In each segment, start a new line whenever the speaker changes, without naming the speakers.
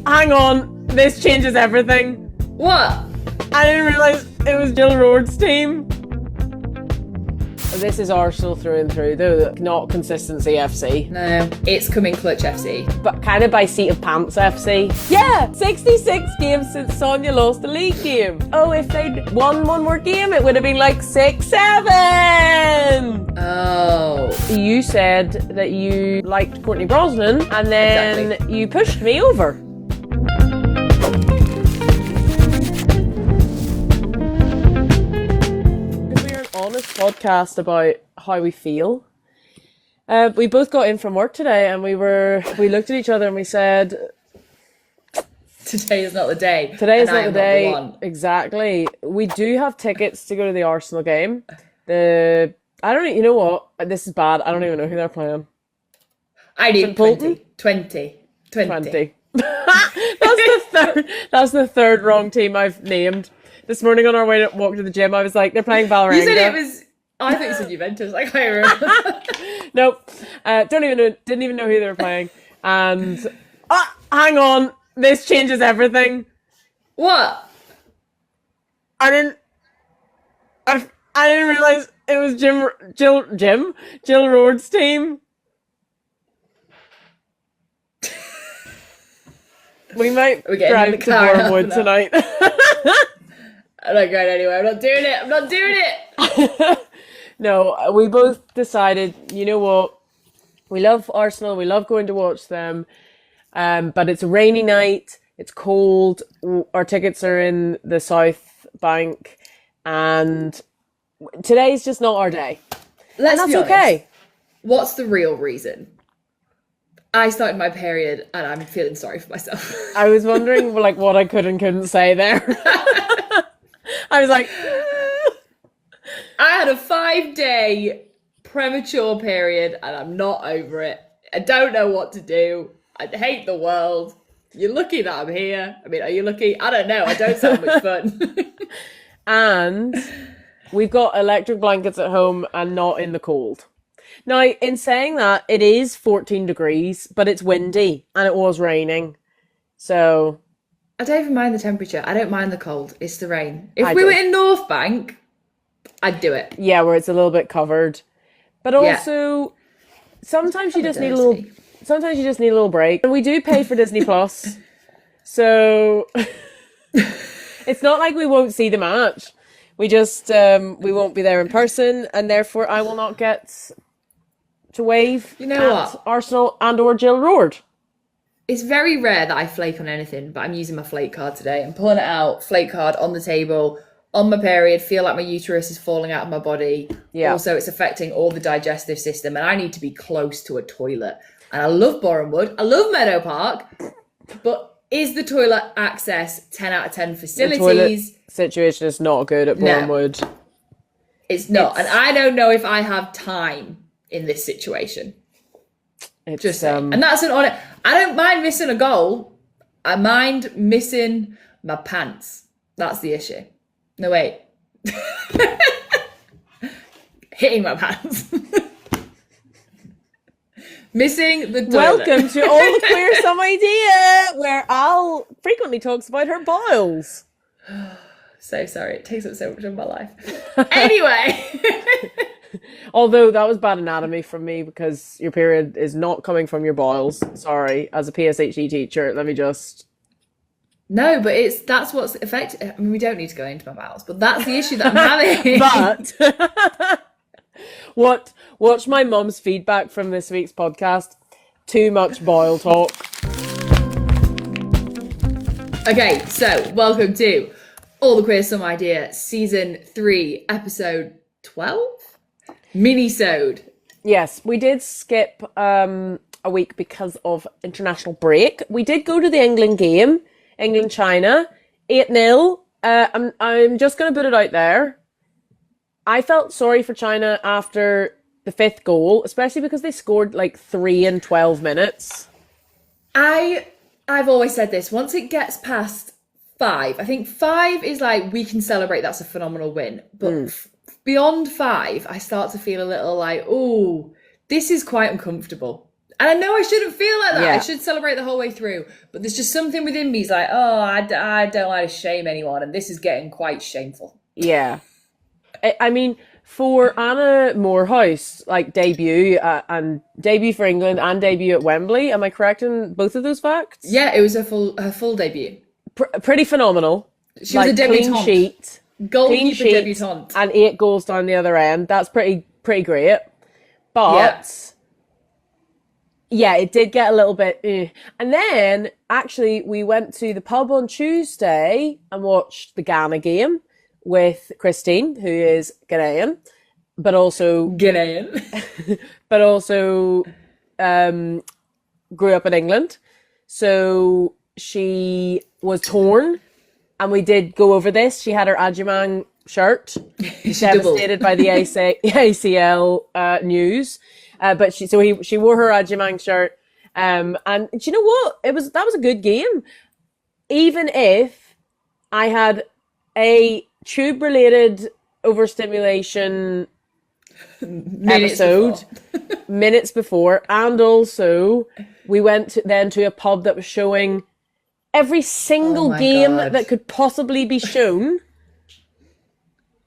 hang on, this changes everything.
What?
I didn't realise it was Jill Roard's team. This is Arsenal through and through, though not consistency FC.
No, it's coming clutch FC.
But kind of by seat of pants FC. Yeah, 66 games since Sonia lost the league game. Oh, if they'd won one more game, it would have been like 6-7.
Oh.
You said that you liked Courtney Brosnan, and then you pushed me over. Honest podcast about how we feel. We both got in from work today, and we looked at each other and we said,
"Today is not the day.
Today is not the day." Exactly. We do have tickets to go to the Arsenal game. You know what? This is bad. I don't even know who they're playing.
I need 20.
That's the third wrong team I've named. This morning on our way to walk to the gym, I was like, they're playing Valencia.
You said it was... I thought you said Juventus. I can't remember.
Nope. Didn't even know who they were playing. And... hang on. This changes everything.
What?
I didn't realise it was Jill Roard's team. We might drive to Bournemouth tonight.
I'm not going anywhere. I'm not doing it.
No, we both decided, you know what? We love Arsenal. We love going to watch them. But it's a rainy night. It's cold. Our tickets are in the South Bank. And today's just not our day.
Let's be honest.
Okay.
What's the real reason? I started my period and I'm feeling sorry for myself.
I was wondering what I could and couldn't say there. I was like...
I had a 5-day premature period and I'm not over it. I don't know what to do. I hate the world. You're lucky that I'm here. I mean, are you lucky? I don't know. I don't sound much fun.
And we've got electric blankets at home and not in the cold. Now, in saying that, it is 14 degrees, but it's windy and it was raining. So...
I don't even mind the temperature. I don't mind the cold. It's the rain. If we were in North Bank, I'd do it.
Yeah, where it's a little bit covered. But also, sometimes you just need a little... Sometimes you just need a little break. And we do pay for Disney Plus. So... it's not like we won't see the match. We just... we won't be there in person. And therefore, I will not get to wave at Arsenal and or Jill Roard.
It's very rare that I flake on anything, but I'm using my flake card today. I'm pulling it out, flake card on the table, on my period, feel like my uterus is falling out of my body. Yeah. Also, it's affecting all the digestive system, and I need to be close to a toilet. And I love Bournemouth, I love Meadow Park, but is the toilet access 10 out of 10 facilities?
The toilet situation is not good at Bournemouth.
No, it's not. And I don't know if I have time in this situation.
It's
just and that's an honest. I don't mind missing a goal. I mind missing my pants. That's the issue. No, wait. Hitting my pants. Missing the toilet.
Welcome to All the Queer Some Idea, where Al frequently talks about her boils.
So sorry. It takes up so much of my life. Anyway.
Although that was bad anatomy from me because your period is not coming from your boils. Sorry, as a PSHE teacher, let me just...
No, but that's what's affected. I mean, we don't need to go into my bowels, but that's the issue that I'm having.
But watch my mum's feedback from this week's podcast. Too much boil talk.
Okay, so welcome to All the Queer Some Idea, Season 3, Episode 12? Mini-sode.
Yes, we did skip a week because of international break. We did go to the England game, England-China, 8-0. I'm just going to put it out there. I felt sorry for China after the 5th goal, especially because they scored like 3 in 12 minutes.
I've always said this, once it gets past 5, I think 5 is like, we can celebrate, that's a phenomenal win. But beyond 5, I start to feel a little like, oh, this is quite uncomfortable. And I know I shouldn't feel like that.
Yeah.
I should celebrate the whole way through. But there's just something within me. It's like, oh, I don't like to shame anyone. And this is getting quite shameful.
Yeah. I mean, for Anna Moorhouse, like debut and debut for England and debut at Wembley, am I correct in both of those facts?
Yeah, it was her full debut.
Pretty phenomenal.
She was a debutante.
Clean sheet.
Goalkeeper debutante.
And 8 goals down the other end. That's pretty great. But yeah, it did get a little bit. And then actually, we went to the pub on Tuesday and watched the Ghana game with Christine, who is Ghanaian, but also but also grew up in England. So she was torn, and we did go over this. She had her Ajimang shirt, devastated by the ACL news. But she wore her Ajimang shirt, and do you know what? That was a good game, even if I had a tube-related overstimulation episode minutes before, and also we went then to a pub that was showing every single game that could possibly be shown.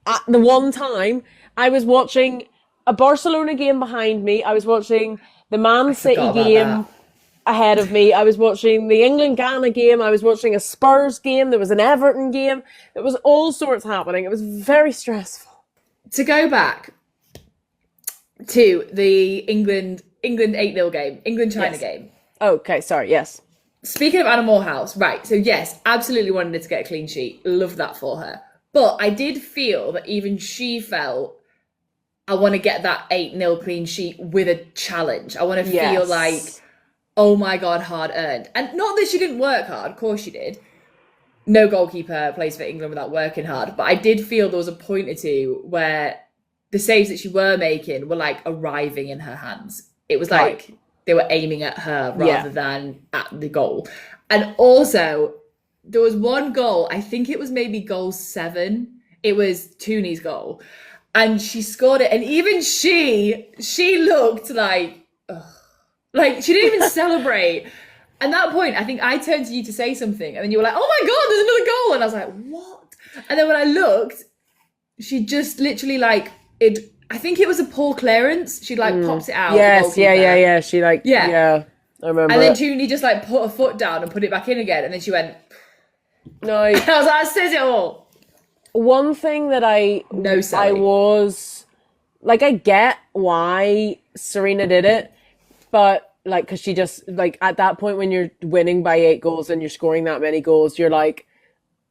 At the one time, I was watching a Barcelona game behind me. I was watching the Man City game ahead of me. I was watching the England-Ghana game. I was watching a Spurs game. There was an Everton game. There was all sorts happening. It was very stressful.
To go back to the England 8-0 game, England-China game.
Okay, sorry, yes.
Speaking of Anna Moorhouse, right, so yes, absolutely wanted her to get a clean sheet. Love that for her. But I did feel that even she felt, I want to get that 8-0 clean sheet with a challenge. I want to feel like, oh my God, hard earned. And not that she didn't work hard, of course she did. No goalkeeper plays for England without working hard. But I did feel there was a point or two where the saves that she were making were like arriving in her hands. It was like they were aiming at her rather than at the goal. And also, there was one goal, I think it was maybe goal 7. It was Tooney's goal. And she scored it. And even she looked like, ugh. Like, she didn't even celebrate. At that point, I think I turned to you to say something. And then you were like, oh my God, there's another goal. And I was like, what? And then when I looked, she just literally I think it was a poor clearance. She pops it out.
Yes, yeah. She I remember.
And then Tooney just put her foot down and put it back in again. And then she went,
no.
And I was like, that says it all.
One thing that I was like, I get why Serena did it, but because she just at that point when you're winning by 8 goals and you're scoring that many goals, you're like,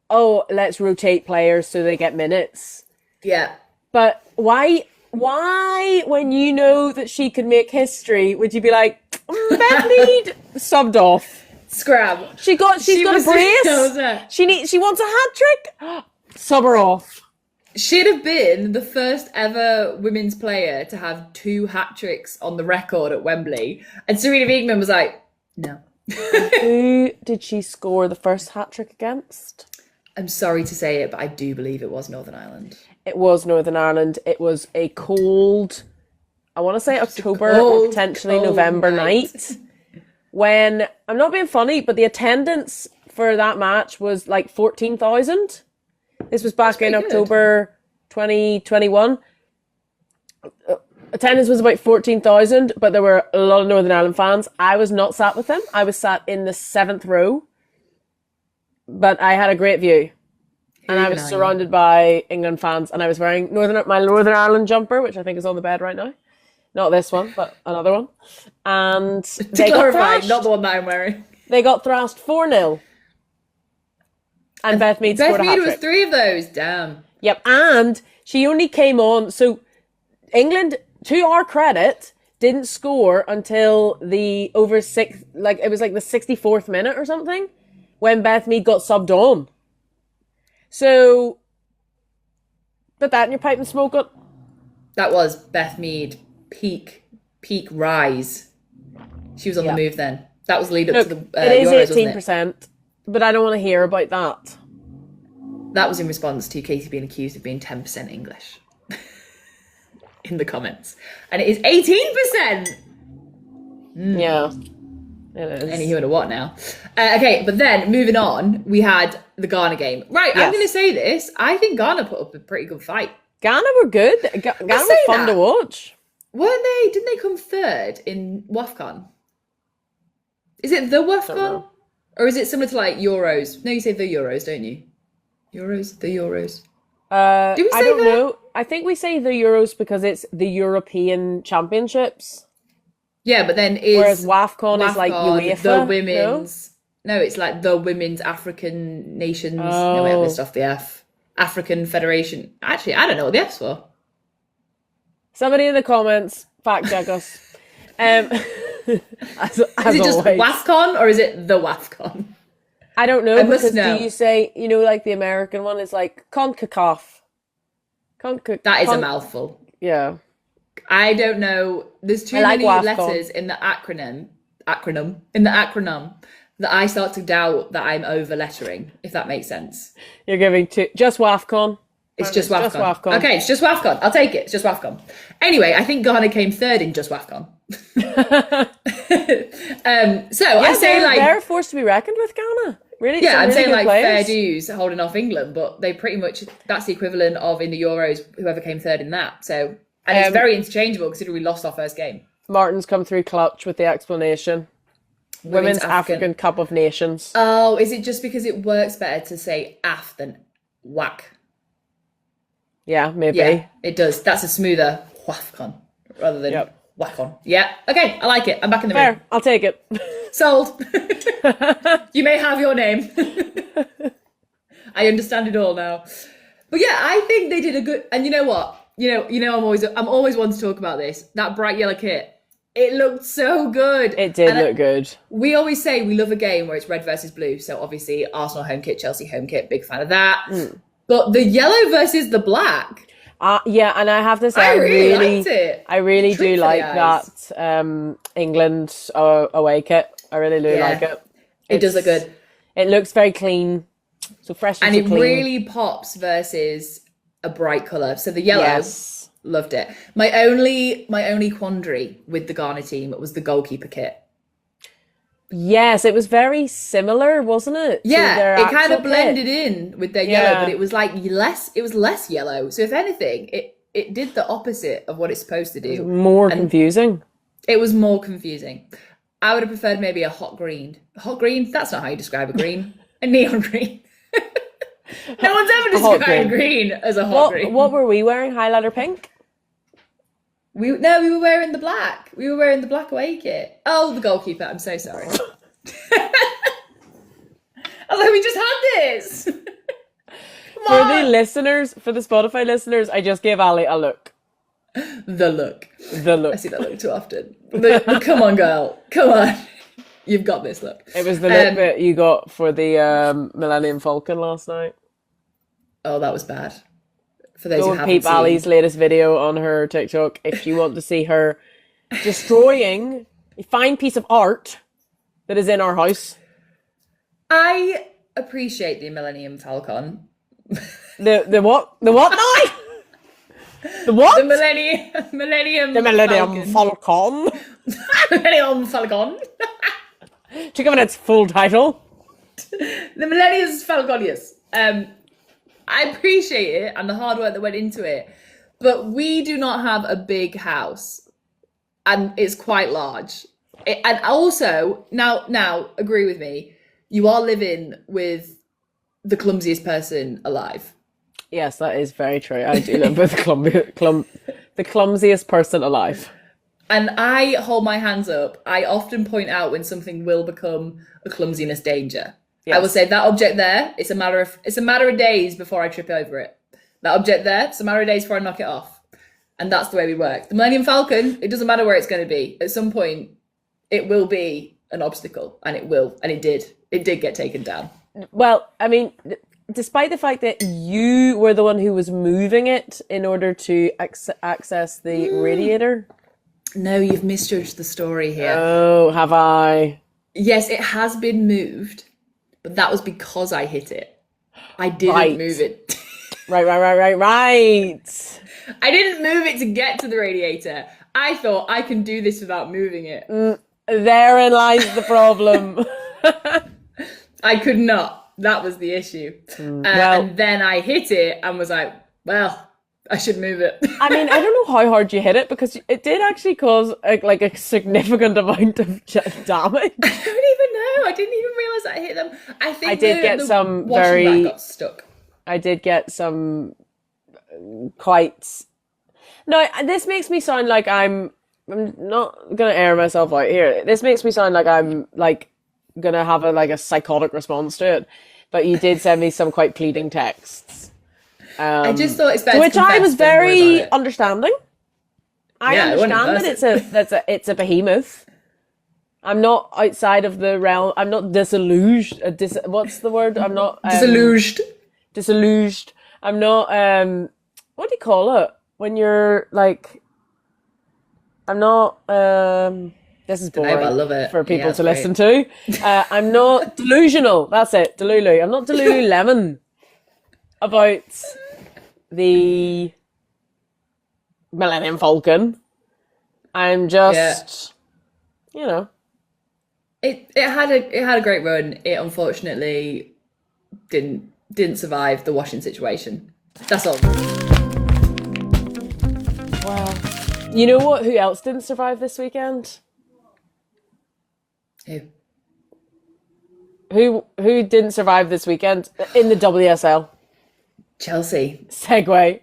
oh, let's rotate players so they get minutes.
Yeah.
But why when you know that she could make history, would you be like, Beth Mead subbed off?
Scrab.
She's got a brace. She wants a hat trick. Sub her off.
She'd have been the first ever women's player to have 2 hat tricks on the record at Wembley. And Serena Wiegman was like, no.
Who did she score the first hat trick against?
I'm sorry to say it, but I do believe it was Northern Ireland.
It was Northern Ireland. It was a cold, I want to say October or potentially November night. When, I'm not being funny, but the attendance for that match was 14,000. This was back in October 2021. Attendance was about 14,000, but there were a lot of Northern Ireland fans. I was not sat with them. I was sat in the 7th row, but I had a great view. And I was surrounded by England fans, and I was wearing my Northern Ireland jumper, which I think is on the bed right now. Not this one, but another one. And they got thrashed.
Not the one that I'm wearing.
They got thrashed 4-0. And Beth Mead scored a hat trick.
Was 3 of those. Damn.
Yep, and she only came on. So England, to our credit, didn't score until the over 6, it was the 64th minute or something, when Beth Mead got subbed on. So, put that in your pipe and smoke it.
That was Beth Mead peak rise. She was on the move then. That was lead up to the
it is
Euros,
18%, but I don't want to hear about that.
That was in response to Katie being accused of being 10% English in the comments. And it is 18%!
Yeah. It is.
Anywho, and what now? Okay, but then moving on, we had the Ghana game. Right, I'm going to say this. I think Ghana put up a pretty good fight.
Ghana were good. Ghana were fun to watch.
Weren't they? Didn't they come third in WAFCON? Is it the WAFCON? Or is it similar to like Euros? No, you say the Euros, don't you? Euros? The Euros?
Do we say I don't know. I think we say the Euros because it's the European Championships.
Yeah, but then
whereas WAFCON is like UEFA.
The women's. No, it's like the Women's African Nations. No, wait, I missed off the F. African Federation. Actually, I don't know what the F's for.
Somebody in the comments fact check us. As
is it just WAFCON or is it the WAFCON?
I don't know, because do you say, like the American one is like CONCACAF?
That is a mouthful.
Yeah.
I don't know. There's too many letters in the acronym that I start to doubt that I'm over lettering, if that makes sense.
You're giving just WAFCON.
It's just WAFCON. Okay, it's just WAFCON. I'll take it. It's just WAFCON. Anyway, I think Ghana came third in just WAFCON. I say
they're forced to be reckoned with, Ghana. Really?
Yeah, I'm saying
players.
Fair dues holding off England, but they pretty much, that's the equivalent of in the Euros, whoever came third in that. So, and it's very interchangeable considering we lost our first game.
Martin's come through clutch with the explanation. Women's African Cup of Nations.
Oh, is it just because it works better to say AF than whack?
Yeah, maybe.
Yeah, it does. That's a smoother WAFCON rather than WACON. Yeah, okay, I like it. I'm back in the room.
I'll take it.
Sold. You may have your name. I understand it all now. But yeah, I think they did a good. And you know what? I'm always one to talk about this. That bright yellow kit. It looked so good.
It did look good.
We always say we love a game where it's red versus blue. So obviously Arsenal home kit, Chelsea home kit, big fan of that. But the yellow versus the black.
Yeah, and I have to say,
I really liked it.
I really do like that England away kit. I really do like it.
It does look good.
It looks very clean. So fresh and
it
clean.
Really pops versus a bright colour. So the yellow, loved it. My only quandary with the Ghana team was the goalkeeper kit.
Yes, it was very similar, wasn't it?
Yeah, it kind of blended in with their yellow, but it was like less yellow. So if anything, it did the opposite of what it's supposed to do.
More confusing.
It was more confusing. I would have preferred maybe a hot green. Hot green? That's not how you describe a green. A neon green. No one's ever described green as a hot green.
What were we wearing? Highlighter pink?
We were wearing the black. We were wearing the black away kit. Oh, the goalkeeper. I'm so sorry. I was like, we just had this.
For the listeners, for the Spotify listeners, I just gave Ali a look.
The look.
I
see that look too often. The come on, girl. Come on. You've got this look.
It was the look that you got for the Millennium Falcon last night.
Oh, that was bad. For those
who haven't peep seen Ali's latest video on her TikTok if you want to see her destroying a fine piece of art that is in our house.
I appreciate the Millennium Falcon.
The what? The what now? The what?
The Millennium
Falcon.
Millennium Falcon.
To give it its full title.
The Millennium Falconius. I appreciate it and the hard work that went into it, but we do not have a big house, and it's quite large. And also, now, agree with me, you are living with the clumsiest person alive.
Yes, that is very true. I do live with the clumsiest person alive.
And I hold my hands up. I often point out when something will become a clumsiness danger. Yes. I will say that object there, it's a matter of days before I trip over it. That object there, it's a matter of days before I knock it off. And that's the way we work. The Millennium Falcon, it doesn't matter where it's going to be. At some point, it will be an obstacle, and it will. And it did. It did get taken down.
Well, I mean, despite the fact that you were the one who was moving it in order to access the radiator.
No, you've misjudged the story here.
Oh, have I?
Yes, it has been moved. But that was because I hit it. I didn't move it.
Right.
I didn't move it to get to the radiator. I thought I can do this without moving it.
Therein lies the problem.
I could not. That was the issue. And then I hit it and was like, well, I should move it.
I mean, I don't know how hard you hit it because it did actually cause a significant amount of damage.
I don't even know. I didn't even realise I hit them. I think
I did get some
washing line got stuck.
I did get some quite... No, this makes me sound like I'm not going to air myself out here. This makes me sound like I'm like going to have a psychotic response to it. But you did send me some quite pleading texts.
I just thought it's better.
Which I was very understanding. I understand that it's a behemoth. I'm not outside of the realm. I'm not disillusioned. What's the word? I'm not disillusioned. I'm not. What do you call it when you're like? I'm not. This is boring. I love it for people to listen to. I'm not delusional. That's it. Delulu. I'm not Delulu about the Millennium Falcon. I'm just, you know.
It had a great run. It unfortunately didn't survive the washing situation. That's all.
Wow. You know what? Who else didn't survive this weekend? Who didn't survive this weekend in the WSL?
Chelsea.
Segue.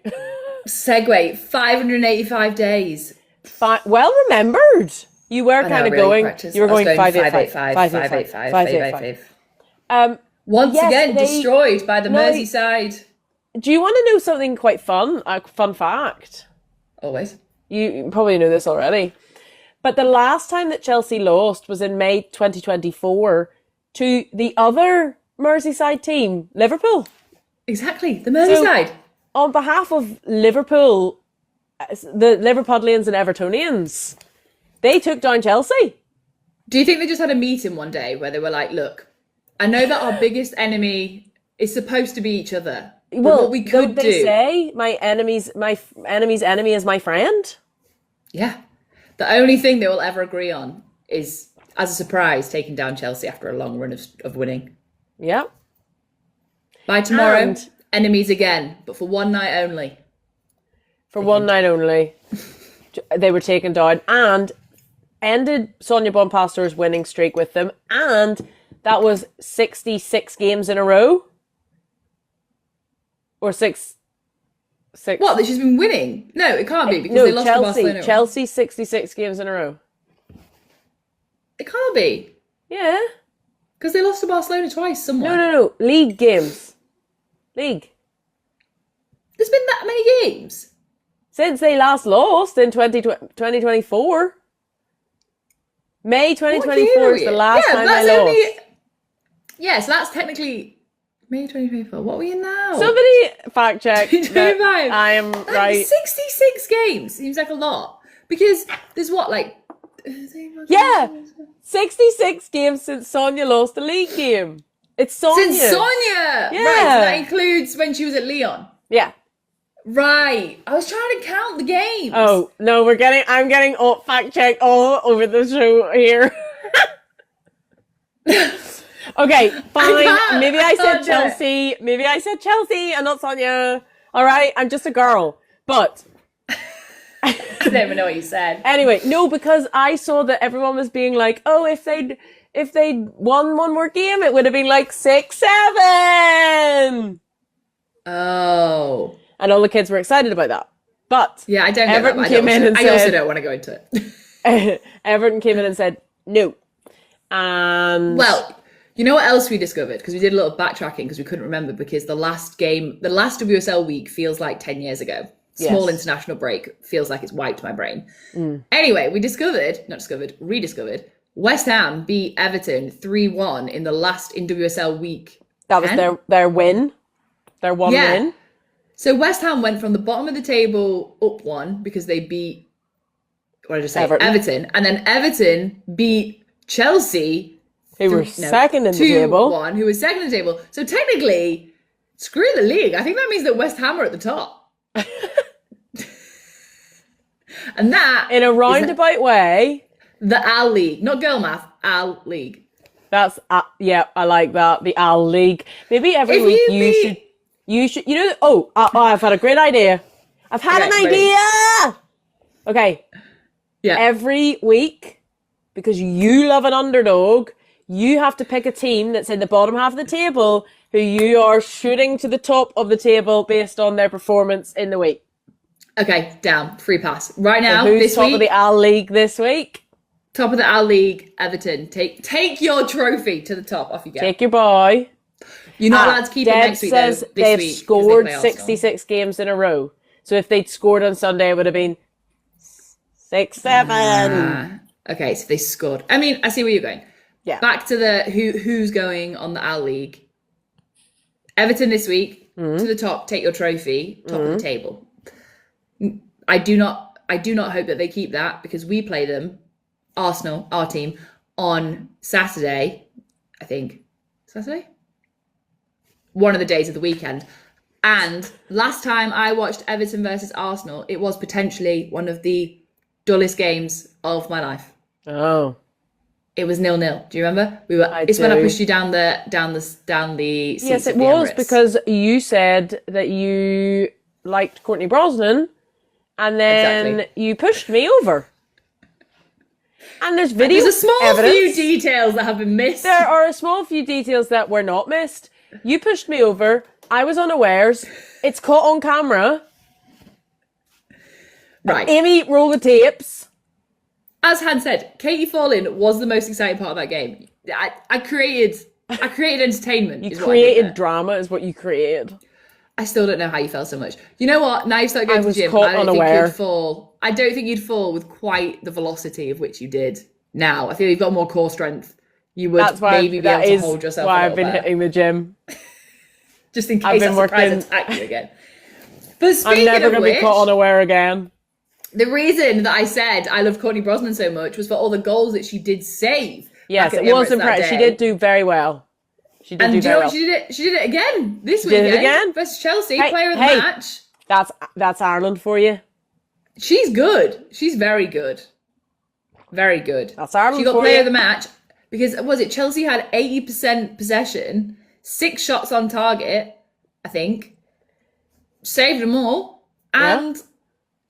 585 days.
Well remembered. You were kind of going.
Practice.
You were going
585. Once again, destroyed by the Merseyside.
Do you want to know something quite fun? A fun fact.
Always.
You probably know this already. But the last time that Chelsea lost was in May 2024 to the other Merseyside team, Liverpool.
Exactly, the Merseyside.
So, on behalf of Liverpool, the Liverpudlians and Evertonians, they took down Chelsea.
Do you think they just had a meeting one day where they were like, look, I know that our biggest enemy is supposed to be each other. Well, what we could do...
They say my enemy's enemy is my friend?
Yeah. The only thing they will ever agree on is, as a surprise, taking down Chelsea after a long run of winning.
Yeah.
By tomorrow, enemies again, but for one night only.
For one night only. They were taken down and ended Sonia Bonpastor's winning streak with them, and that was 66 games in a row. Or six.
What, that she's been winning? No, it can't be, because they lost to Barcelona.
Chelsea 66 games in a row.
It can't be.
Yeah.
Because they lost to Barcelona twice somewhere.
No. League games. League.
There's been that many games?
Since they last lost in 2024. May 2024 is the last time they lost.
Yeah, so that's technically... May 2024. What are we in now?
Somebody fact check.
2025.
I am right.
66 games seems like a lot. Because there's what, like...
Yeah! 66 games since Sonia lost the league game. It's Sonia.
Since Sonia!
Yeah.
Right, so that includes when she was at Lyon.
Yeah.
Right. I was trying to count the games.
Oh, no, I'm getting fact check all over the show here. Okay, fine. Maybe I said Chelsea. Maybe I said Chelsea and not Sonia. All right, I'm just a girl. But
I don't even know what you said.
Anyway, no, because I saw that everyone was being like, "Oh, if they'd won one more game, it would have been like 6-7."
Oh,
and all the kids were excited about that. But
yeah, I don't.
Everton came in and said,
I also don't want to go into
it. Everton came in and said no. And
well. You know what else we discovered? Because we did a little backtracking because we couldn't remember, because the last WSL week feels like 10 years ago. Small international break feels like it's wiped my brain. Anyway, we rediscovered, West Ham beat Everton 3-1 in the last in WSL week.
That was their win. Their one win.
So West Ham went from the bottom of the table up one because they beat, what did I just say? Everton. And then Everton beat Chelsea,
who were second in the table.
2-1, who was second in the table. So technically, screw the league. I think that means that West Ham are at the top.
And that, in a roundabout way,
The Al League, not girl math, Al League.
That's yeah, I like that. The Al League. Maybe every week you should. You know. Oh, I've had a great idea. I've had an idea. Okay.
Yeah.
Every week, because you love an underdog, you have to pick a team that's in the bottom half of the table who you are shooting to the top of the table based on their performance in the week.
Okay, down. Free pass. Right now,
so who's
this
top
week,
of the Al League this week?
Top of the Al League, Everton. Take your trophy to the top. Off you go.
Take your boy.
You're not allowed to keep it next week, though.
They've scored 66 games in a row. So if they'd scored on Sunday, it would have been 6-7.
Okay, so they scored. I mean, I see where you're going.
Yeah.
Back to the who's going on the Al League. Everton this week, to the top, take your trophy, top of the table. I do not hope that they keep that, because we play them, Arsenal, our team, on Saturday, I think. Saturday? One of the days of the weekend. And last time I watched Everton versus Arsenal, it was potentially one of the dullest games of my life.
Oh.
It was 0-0. Do you remember? When I pushed you down the seats.
Yes, it was, because you said that you liked Courtney Brosnan, and then you pushed me over. And there's video
There's a small
evidence.
few details that have been missed.
There are a small few details that were not missed. You pushed me over. I was unawares. It's caught on camera.
Right.
Amy, roll the tapes.
As Han said, Katie falling was the most exciting part of that game. I created entertainment.
You created drama is what you created.
I still don't know how you fell so much. You know what? Now you start going to the gym, I don't think you'd fall. I don't think you'd fall with quite the velocity of which you did now. I feel you've got more core strength. You would maybe be able to hold yourself.
That's why I've been hitting the gym.
Just in case I surprise attack you again. But speaking
I'm never going to be caught unaware again.
The reason that I said I love Courtney Brosnan so much was for all the goals that she did save.
Yes, it was impressive. She did do very well. She did it again this weekend. Did it again
versus Chelsea, player of the match.
That's Ireland for you.
She's good. She's very good. Very good.
That's Ireland.
She got player of the match because Chelsea had 80% possession, 6 shots on target, I think, saved them all, and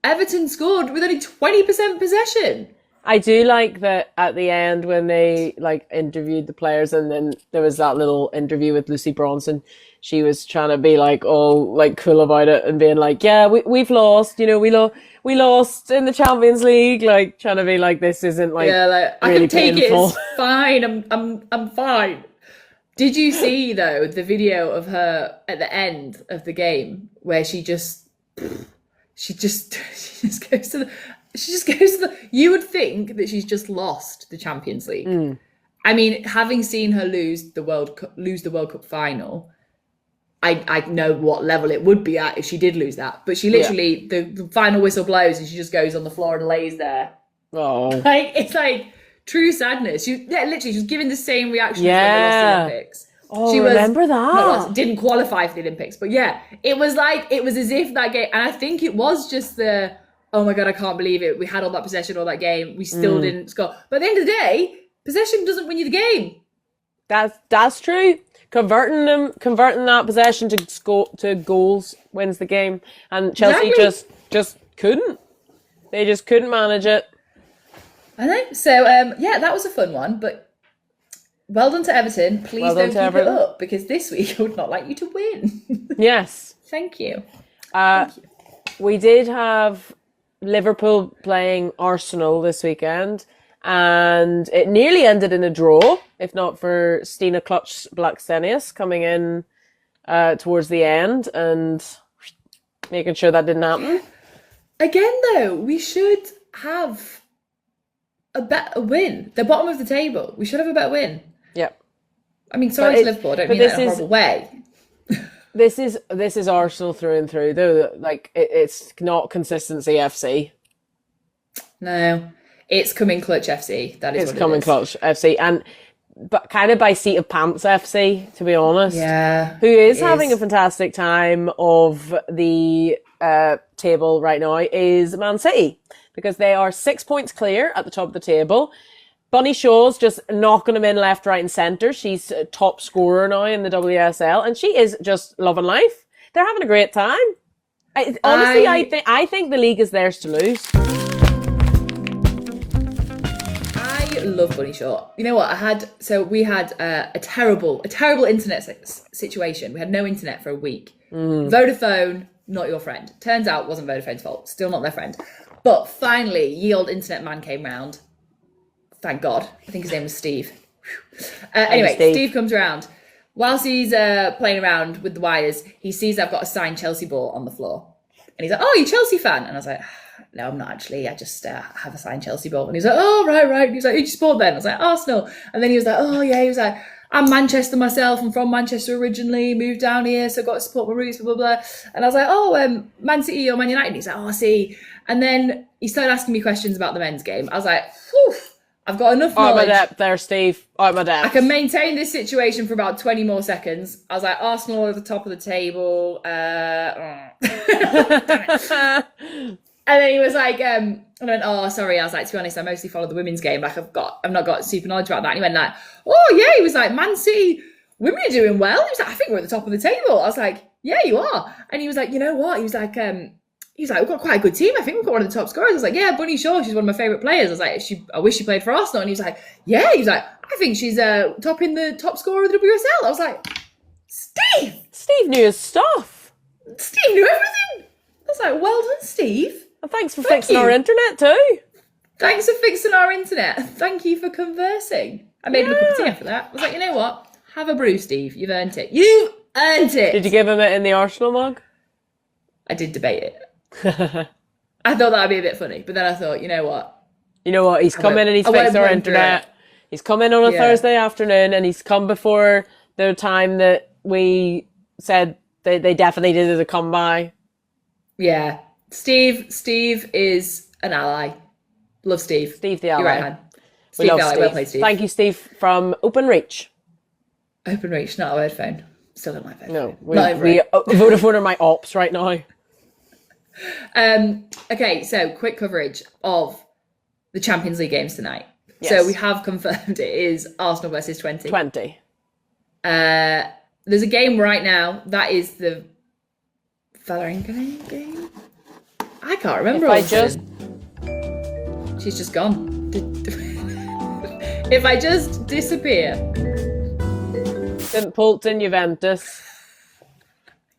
Everton scored with only 20% possession.
I do like that at the end when they interviewed the players, and then there was that little interview with Lucy Bronson. She was trying to be all cool about it and being like, yeah, we've lost, we lost in the Champions League, trying to be like, this isn't really
I can take
painful.
it, it's fine, I'm fine. Did you see though the video of her at the end of the game where she just goes to the you would think that she's just lost the Champions League. I mean, having seen her lose the World Cup final, I know what level it would be at if she did lose that. But she literally the final whistle blows and she just goes on the floor and lays there.
Oh,
it's true sadness. She was giving the same reaction as when they lost the Olympics.
Oh, she remember that?
Didn't qualify for the Olympics, but it was as if that game, and I think it was just the, oh my God, I can't believe it. We had all that possession all that game. We still didn't score. But at the end of the day, possession doesn't win you the game.
That's true. Converting that possession to goals wins the game. And Chelsea just couldn't. They just couldn't manage it.
I know. So that was a fun one, but well done to Everton. Please don't keep it up, because this week I would not like you to win.
Yes.
Thank you.
Thank you. We did have Liverpool playing Arsenal this weekend, and it nearly ended in a draw, if not for Stina Klutch Blackstenius coming in towards the end and making sure that didn't happen.
Again, though, we should have a better win. The bottom of the table. We should have a better win.
Yep.
I mean, sorry to Liverpool. I don't mean that in a horrible way.
This is Arsenal through and through, though. It's not consistency FC.
No, it's coming clutch FC. That is
it's coming clutch FC, but kind of by seat of pants FC, to be honest.
Yeah,
who is having a fantastic time of the table right now is Man City, because they are 6 points clear at the top of the table. Bunny Shaw's just knocking them in left, right and centre. She's top scorer now in the WSL, and she is just loving life. They're having a great time. I think the league is theirs to lose.
I love Bunny Shaw. You know what? We had a terrible internet situation. We had no internet for a week. Vodafone, not your friend. Turns out it wasn't Vodafone's fault. Still not their friend. But finally, ye old internet man came round. Thank God. I think his name was Steve. Anyway, Steve comes around. Whilst he's playing around with the wires, he sees I've got a signed Chelsea ball on the floor. And he's like, "Oh, you a Chelsea fan?" And I was like, "No, I'm not actually. I just have a signed Chelsea ball." And he's like, "Oh, right." And he's like, "Who'd you support then?" I was like, "Arsenal." And then he was like, "Oh, yeah." He was like, "I'm Manchester myself. I'm from Manchester originally. Moved down here, so I've got to support my roots, blah, blah, blah." And I was like, "Oh, Man City or Man United?" And he's like, "Oh, I see." And then he started asking me questions about the men's game. I was like, "Whew. I've got enough knowledge.
Out my depth there, Steve. Out my depth.
I can maintain this situation for about 20 more seconds." I was like, "Arsenal at the top of the table." And then he was like, and I went, "Oh, sorry." I was like, "To be honest, I mostly follow the women's game. Like, I've not got super knowledge about that." And he went like, "Oh yeah." He was like, "Man City women are doing well." He was like, "I think we're at the top of the table." I was like, "Yeah, you are." And he was like, "You know what?" He was like, "We've got quite a good team. I think we've got one of the top scorers." I was like, "Yeah, Bunny Shaw, she's one of my favourite players." I was like, "I wish she played for Arsenal." And he was like, "Yeah." He was like, "I think she's topping the top scorer of the WSL." I was like, "Steve!"
Steve knew his stuff.
Steve knew everything. I was like, "Well done, Steve."
And thanks for fixing our internet too.
Thanks for fixing our internet. Thank you for conversing. I made him a cup of tea after that. I was like, "You know what? Have a brew, Steve. You've earned it. You've earned it."
Did you give him it in the Arsenal mug?
I did debate it. I thought that would be a bit funny, but then I thought, you know what?
He's come in and he's fixed our internet. He's come in on a Thursday afternoon, and he's come before the time that we said they definitely needed to come by.
Yeah. Steve is an ally. Love Steve.
Steve the ally.
Your right hand.
We love Steve.
Well played, Steve.
Thank you, Steve, from Openreach.
Openreach, not a word phone. Still don't like Vodafone.
No, Vodafone are my ops right now.
Okay, so quick coverage of the Champions League games tonight.
Yes.
So we have confirmed it is Arsenal versus 20.
20.
There's a game right now. That is the Valerie game. I can't remember. She's just gone. If I just disappear.
St. Polton, Juventus.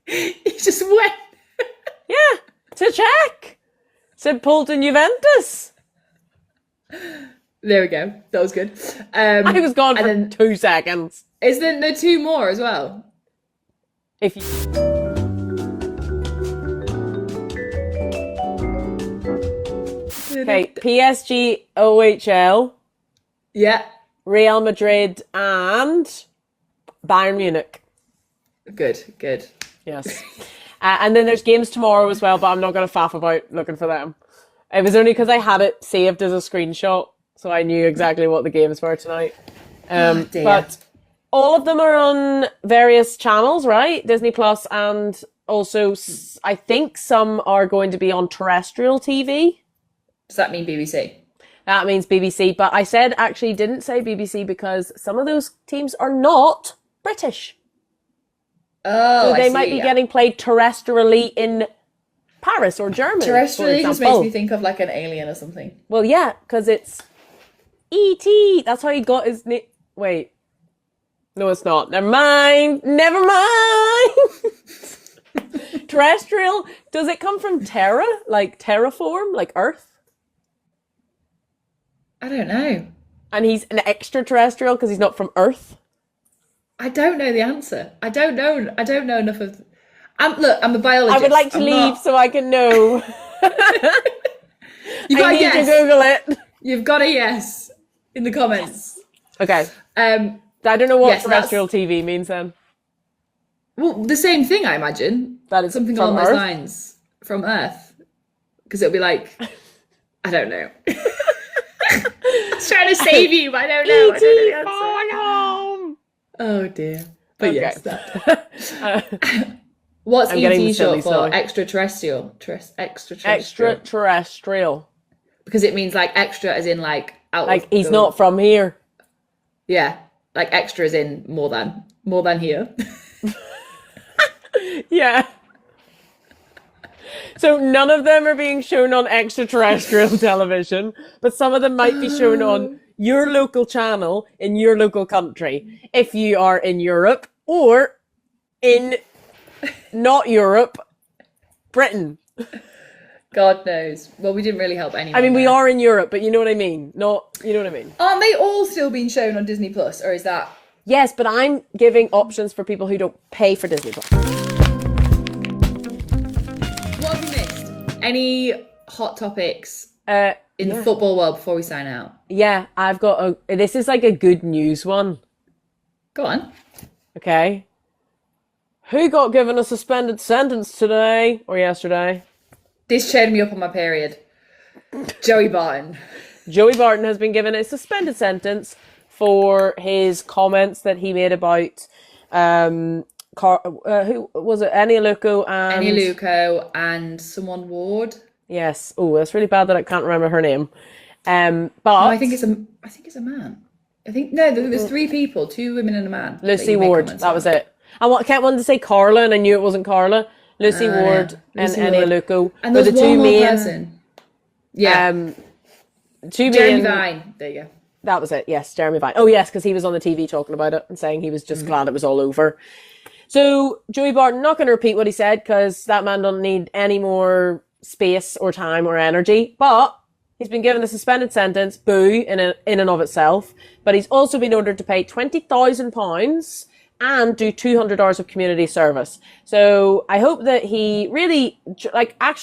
He just went.
Yeah, to check. St. Polton, Juventus.
There we go. That was good.
I was gone for 2 seconds.
Is there two more as well?
If you... Okay, PSG, OHL.
Yeah.
Real Madrid and Bayern Munich.
Good.
Yes. And then there's games tomorrow as well, but I'm not going to faff about looking for them. It was only because I had it saved as a screenshot, so I knew exactly what the games were tonight. But all of them are on various channels, right? Disney Plus, and also I think some are going to be on terrestrial TV.
Does that mean BBC?
That means BBC, but I didn't say BBC because some of those teams are not British.
Oh,
so they might be getting played terrestrially in Paris or Germany.
Terrestrially just makes me think of like an alien or something.
Well, yeah, because it's E.T. That's how he got his name. Wait. No, it's not. Never mind. Terrestrial. Does it come from terra? Like terraform? Like Earth?
I don't know.
And he's an extraterrestrial because he's not from Earth?
I don't know the answer. I don't know enough of... I'm a biologist.
I would like to leave so I can know.
You've got
I need to Google it.
You've got a yes in the comments.
Yes. Okay. I don't know what terrestrial TV means then.
Well, the same thing, I imagine.
That is
something along those lines. From Earth. Because it'll be like... I don't know. I was trying to save you, but I don't know.
E.T. falling home.
Oh dear. But
okay.
yes, that. What's
I'm getting
ET
the silly
short for?
silly.
Extraterrestrial.
Extraterrestrial.
Because it means like extra as in like out
Like
of
he's
the...
not from here.
Yeah. Like extra as in more than here.
Yeah. So none of them are being shown on extraterrestrial television, but some of them might be shown on your local channel in your local country. If you are in Europe or in not Europe, Britain.
God knows. Well, we didn't really help anyone.
I mean, we
there.
are in Europe, but you know what I mean. You know what I mean.
Aren't they all still being shown on Disney Plus, or is that?
Yes, but I'm giving options for people who don't pay for Disney Plus.
What have you missed? Any hot topics in the
Yeah.
football world before we sign out?
Yeah, I've got this is like a good news one.
Go on.
Okay. Who got given a suspended sentence today or yesterday?
This cheered me up on my period. Joey Barton.
Joey Barton has been given a suspended sentence for his comments that he made about who was it? Eni Luco
and someone Ward.
Yes. Oh, that's really bad that I can't remember her name. But
No, I think it's a man. There's 3 people, 2 women and a man.
Lucy Ward. That was it. I kept wanting to say Carla, and I knew it wasn't Carla. Lucy Ward and Eni Luco
and
were
there's
the two
one more
main.
person. Yeah.
Jeremy
Jeremy Vine. There you go.
That was it. Yes, Jeremy Vine. Oh, yes, because he was on the TV talking about it and saying he was just glad it was all over. So Joey Barton, not going to repeat what he said because that man doesn't need any more space or time or energy. But he's been given a suspended sentence, boo, in and of itself. But he's also been ordered to pay £20,000 and do 200 hours of community service. So I hope that he really,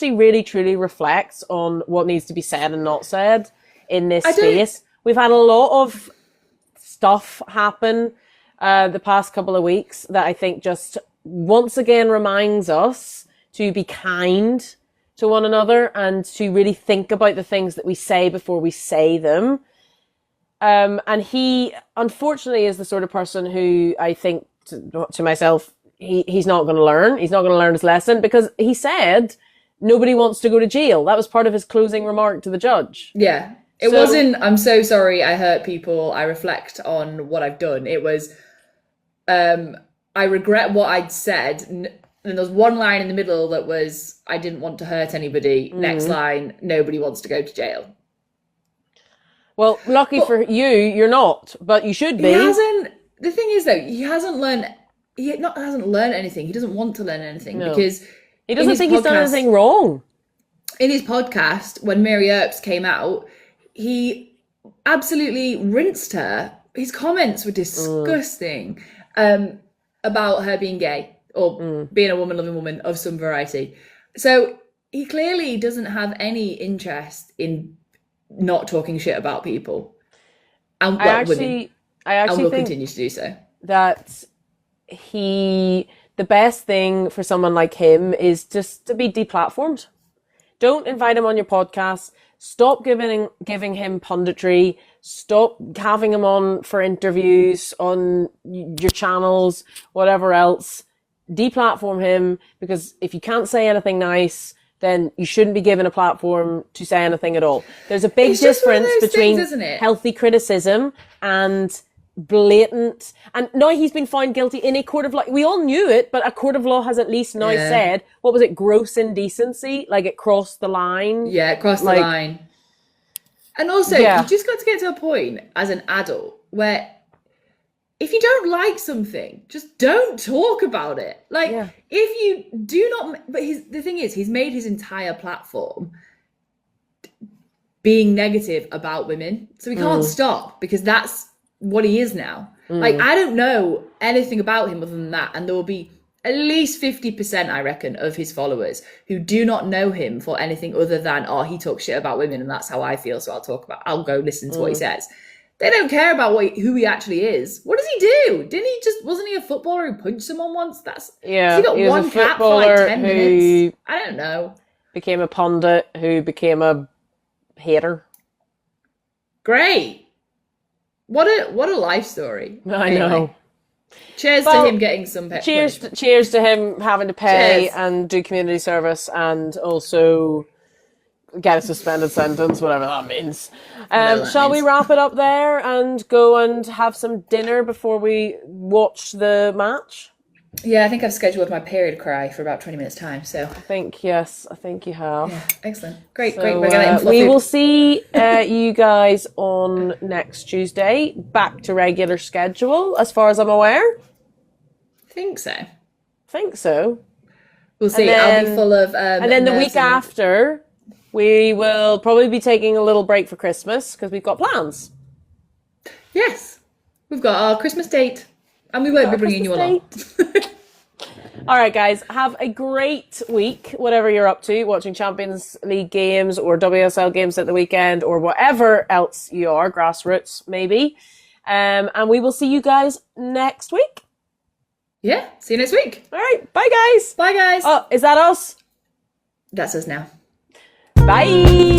really truly reflects on what needs to be said and not said in this space. We've had a lot of stuff happen the past couple of weeks that I think just once again reminds us to be kind to one another and to really think about the things that we say before we say them. And he, unfortunately, is the sort of person who I think to myself, he's not going to learn. He's not going to learn his lesson because he said nobody wants to go to jail. That was part of his closing remark to the judge.
Yeah. It wasn't, I'm so sorry I hurt people. I reflect on what I've done. It was, I regret what I'd said. And there was one line in the middle that was, I didn't want to hurt anybody. Next line, nobody wants to go to jail.
Well, lucky for you, you're not, but you should be.
The thing is, though, he hasn't learned anything. He doesn't want to learn anything because
he doesn't think he's done anything wrong.
In his podcast, when Mary Earps came out, he absolutely rinsed her. His comments were disgusting about her being gay or being a woman-loving woman of some variety. So he clearly doesn't have any interest in not talking shit about people. And women. I actually will continue to do so.
That the best thing for someone like him is just to be deplatformed. Don't invite him on your podcast. Stop giving him punditry. Stop having him on for interviews on your channels, whatever else. Deplatform him because if you can't say anything nice, then you shouldn't be given a platform to say anything at all. There's a big difference between healthy criticism and blatant, and now he's been found guilty in a court of law. We all knew it, but a court of law has at least now said, what was it, gross indecency? Like it crossed the line.
Yeah, it crossed the line. And also, you just got to get to a point as an adult where if you don't like something, just don't talk about it. If you do not, but the thing is, he's made his entire platform being negative about women. So he can't stop because that's what he is now. I don't know anything about him other than that. And there will be at least 50%, I reckon, of his followers who do not know him for anything other than, he talks shit about women and that's how I feel. So I'll go listen to what he says. They don't care about who he actually is. What does he do? Wasn't he a footballer who punched someone once? He got one cap for 10 minutes. I don't know.
Became a pundit who became a hater.
Great. What a life story.
I know.
Cheers to him getting some pet.
Cheers to him having to pay and do community service and also get a suspended sentence, whatever that means. Shall we wrap it up there and go and have some dinner before we watch the match?
Yeah, I think I've scheduled my period cry for about 20 minutes time. So
I think you have.
Yeah, excellent. Great.
We're gonna we will see you guys on next Tuesday. Back to regular schedule, as far as I'm aware.
Think
so.
We'll see. I'll be full of.
And then the week after, we will probably be taking a little break for Christmas because we've got plans.
Yes, we've got our Christmas date. And we won't be bringing you along.
All right, guys. Have a great week, whatever you're up to, watching Champions League games or WSL games at the weekend or whatever else you are, grassroots maybe. And we will see you guys next week.
Yeah, see you next week.
All right, bye, guys.
Bye, guys.
Oh, is that us?
That's us now.
Bye.